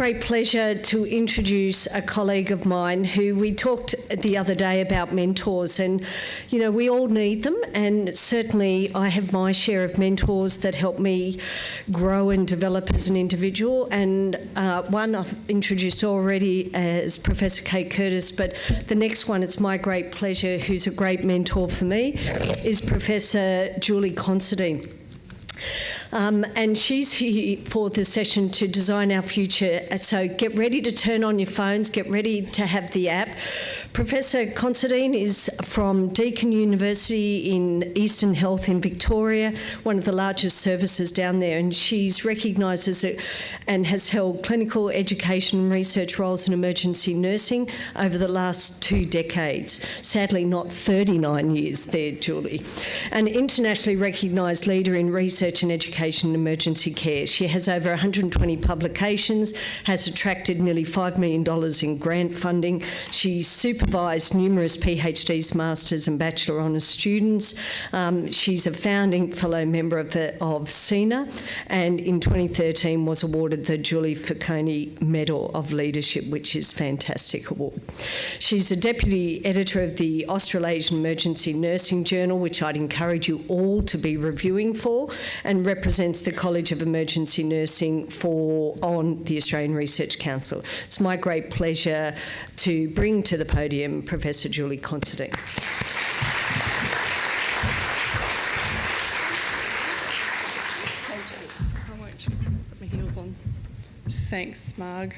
great pleasure to introduce a colleague of mine who we talked the other day about mentors, and you know, we all need them, and certainly I have my share of mentors that help me grow and develop as an individual, and one I've introduced already as Professor Kate Curtis, but the next one, it's my great pleasure, who's a great mentor for me, is Professor Julie Considine. And she's here for the session to design our future. So get ready to turn on your phones, get ready to have the app. Professor Considine is from Deakin University in Eastern Health in Victoria, one of the largest services down there, and she's recognised as and has held clinical education and research roles in emergency nursing over the last 2 decades. Sadly, not 39 years there, Julie. An internationally recognised leader in research and education in emergency care. She has over 120 publications, has attracted nearly $5 million in grant funding. She's supervised numerous PhDs, Masters and Bachelor Honours students. She's a founding fellow member of SENA, and in 2013 was awarded the Julie Falcone Medal of Leadership, which is a fantastic award. She's a deputy editor of the Australasian Emergency Nursing Journal, which I'd encourage you all to be reviewing for, and represents the College of Emergency Nursing on the Australian Research Council. It's my great pleasure to bring to the podium Professor Julie Considine. I won't put my heels on. Thanks, Marg.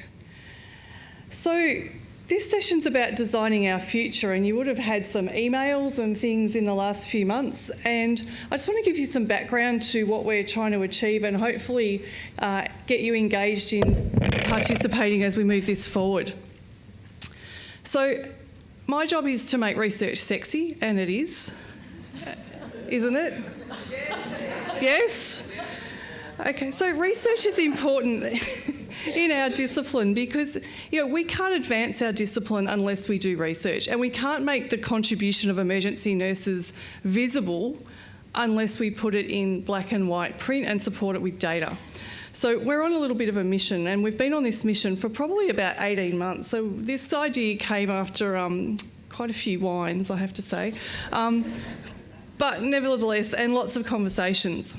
So this session's about designing our future, and you would have had some emails and things in the last few months, and I just want to give you some background to what we're trying to achieve and hopefully get you engaged in participating as we move this forward. So my job is to make research sexy, and it is, isn't it? Yes? Okay, so research is important in our discipline because, you know, we can't advance our discipline unless we do research, and we can't make the contribution of emergency nurses visible unless we put it in black and white print and support it with data. So we're on a little bit of a mission, and we've been on this mission for probably about 18 months. So this idea came after quite a few wines, I have to say, but nevertheless, and lots of conversations.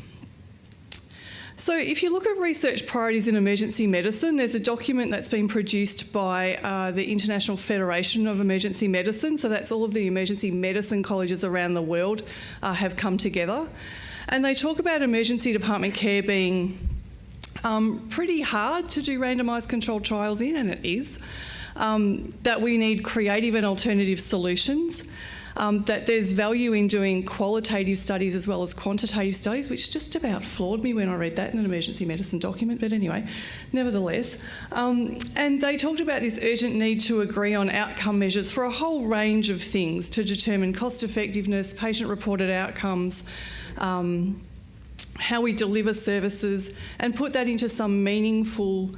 So if you look at research priorities in emergency medicine, there's a document that's been produced by the International Federation of Emergency Medicine, so that's all of the emergency medicine colleges around the world have come together. And they talk about emergency department care being pretty hard to do randomised controlled trials in, and it is, that we need creative and alternative solutions, that there's value in doing qualitative studies as well as quantitative studies, which just about floored me when I read that in an emergency medicine document, but anyway, nevertheless. And they talked about this urgent need to agree on outcome measures for a whole range of things to determine cost effectiveness, patient-reported outcomes, how we deliver services, and put that into some meaningful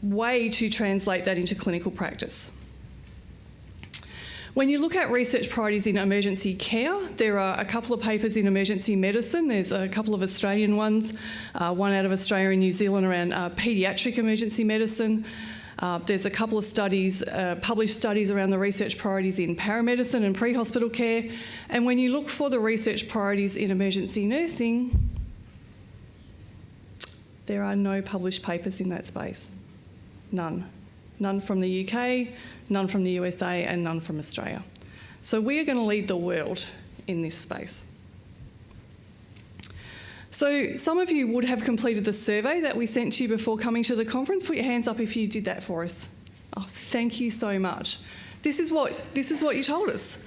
way to translate that into clinical practice. When you look at research priorities in emergency care, there are a couple of papers in emergency medicine. There's a couple of Australian ones, one out of Australia and New Zealand around paediatric emergency medicine. There's a couple of studies, published studies around the research priorities in paramedicine and pre-hospital care. And when you look for the research priorities in emergency nursing, there are no published papers in that space. None. None from the UK, none from the USA, and none from Australia. So we are going to lead the world in this space. So some of you would have completed the survey that we sent to you before coming to the conference. Put your hands up if you did that for us. Oh, thank you so much. This is what you told us.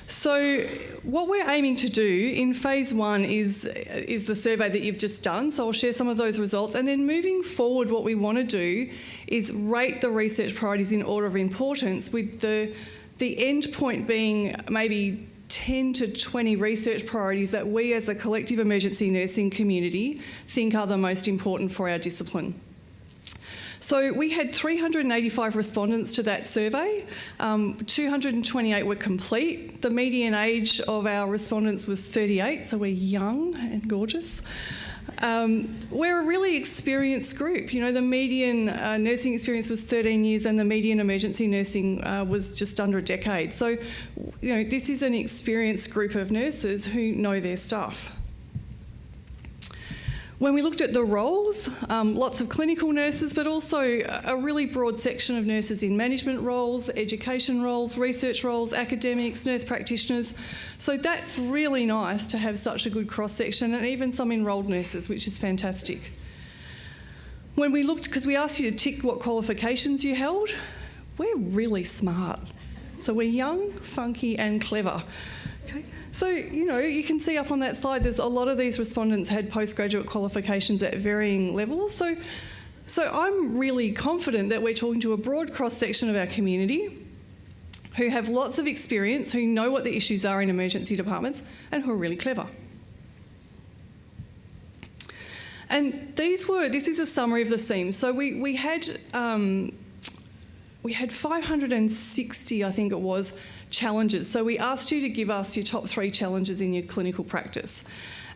So what we're aiming to do in phase 1 is the survey that you've just done. So I'll share some of those results. And then moving forward, what we want to do is rate the research priorities in order of importance, with the end point being maybe 10 to 20 research priorities that we as a collective emergency nursing community think are the most important for our discipline. So we had 385 respondents to that survey. 228 were complete. The median age of our respondents was 38, so we're young and gorgeous. We're a really experienced group. You know, the median nursing experience was 13 years and the median emergency nursing was just under a decade. So, you know, this is an experienced group of nurses who know their stuff. When we looked at the roles, lots of clinical nurses, but also a really broad section of nurses in management roles, education roles, research roles, academics, nurse practitioners. So that's really nice to have such a good cross-section, and even some enrolled nurses, which is fantastic. When we looked, because we asked you to tick what qualifications you held, we're really smart. So we're young, funky and clever. Okay. So, you know, you can see up on that slide, there's a lot of these respondents had postgraduate qualifications at varying levels. So I'm really confident that we're talking to a broad cross-section of our community who have lots of experience, who know what the issues are in emergency departments, and who are really clever. And this is a summary of the themes. So we had 560, I think it was, challenges. So we asked you to give us your top 3 challenges in your clinical practice.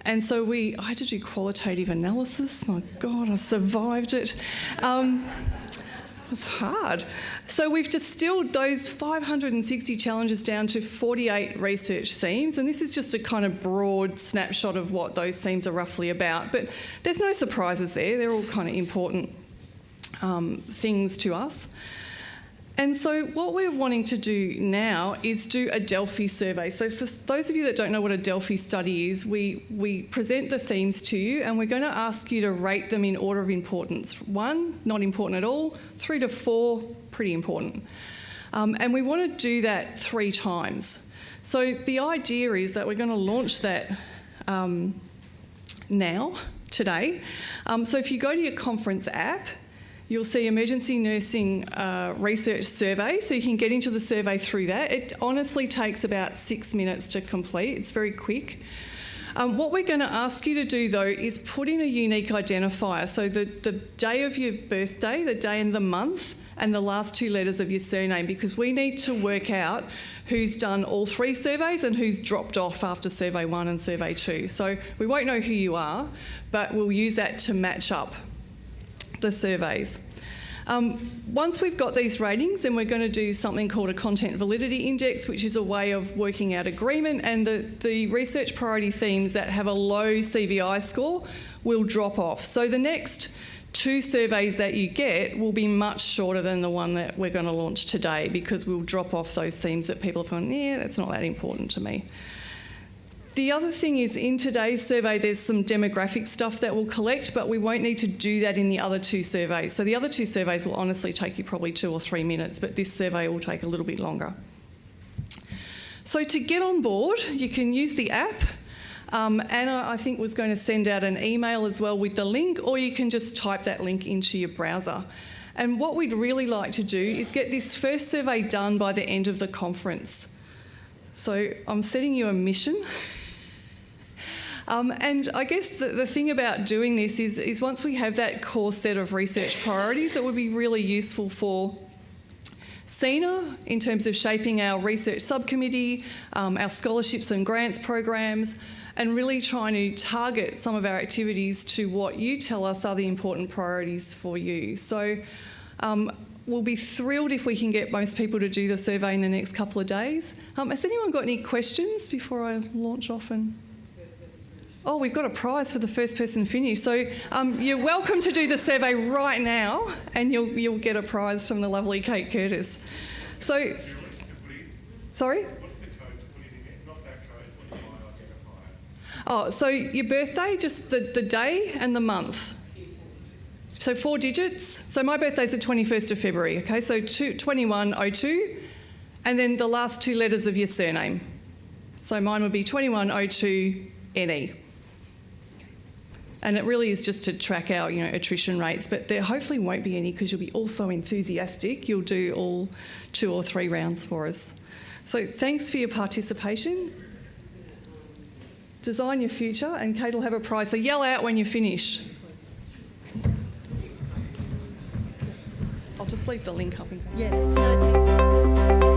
And so I had to do qualitative analysis. My God, I survived it. It was hard. So we've distilled those 560 challenges down to 48 research themes. And this is just a kind of broad snapshot of what those themes are roughly about. But there's no surprises there. They're all kind of important things to us. And so what we're wanting to do now is do a Delphi survey. So for those of you that don't know what a Delphi study is, we present the themes to you and we're going to ask you to rate them in order of importance. 1, not important at all. 3 to 4, pretty important. And we want to do that 3 times. So the idea is that we're going to launch that now, today. So if you go to your conference app, you'll see Emergency Nursing Research Survey, so you can get into the survey through that. It honestly takes about 6 minutes to complete. It's very quick. What we're going to ask you to do, though, is put in a unique identifier. So the day of your birthday, the day and the month, and the last 2 letters of your surname, because we need to work out who's done all 3 surveys and who's dropped off after survey 1 and survey 2. So we won't know who you are, but we'll use that to match up the surveys. Once we've got these ratings, then we're going to do something called a content validity index, which is a way of working out agreement, and the research priority themes that have a low CVI score will drop off. So the next 2 surveys that you get will be much shorter than the one that we're going to launch today, because we'll drop off those themes that people have gone, yeah, that's not that important to me. The other thing is, in today's survey, there's some demographic stuff that we'll collect, but we won't need to do that in the other 2 surveys. So the other 2 surveys will honestly take you probably 2 or 3 minutes, but this survey will take a little bit longer. So to get on board, you can use the app. Anna, I think, was going to send out an email as well with the link, or you can just type that link into your browser. And what we'd really like to do is get this first survey done by the end of the conference. So I'm setting you a mission. And I guess the thing about doing this is once we have that core set of research priorities, it would be really useful for SENA in terms of shaping our research subcommittee, our scholarships and grants programs, and really trying to target some of our activities to what you tell us are the important priorities for you. So we'll be thrilled if we can get most people to do the survey in the next couple of days. Has anyone got any questions before I launch off? Oh, we've got a prize for the first person finish. So you're welcome to do the survey right now, and you'll get a prize from the lovely Kate Curtis. So, sorry? What's the code to put it in? Not that code, but my identifier. Oh, so your birthday, just the day and the month. So 4 digits. So my birthday's the 21st of February, okay? So 2102, and then the last 2 letters of your surname. So mine would be 2102NE. And it really is just to track our, attrition rates, but there hopefully won't be any because you'll be all so enthusiastic. You'll do all 2 or 3 rounds for us. So thanks for your participation. Design your future, and Kate will have a prize. So yell out when you finish. I'll just leave the link up. Yeah.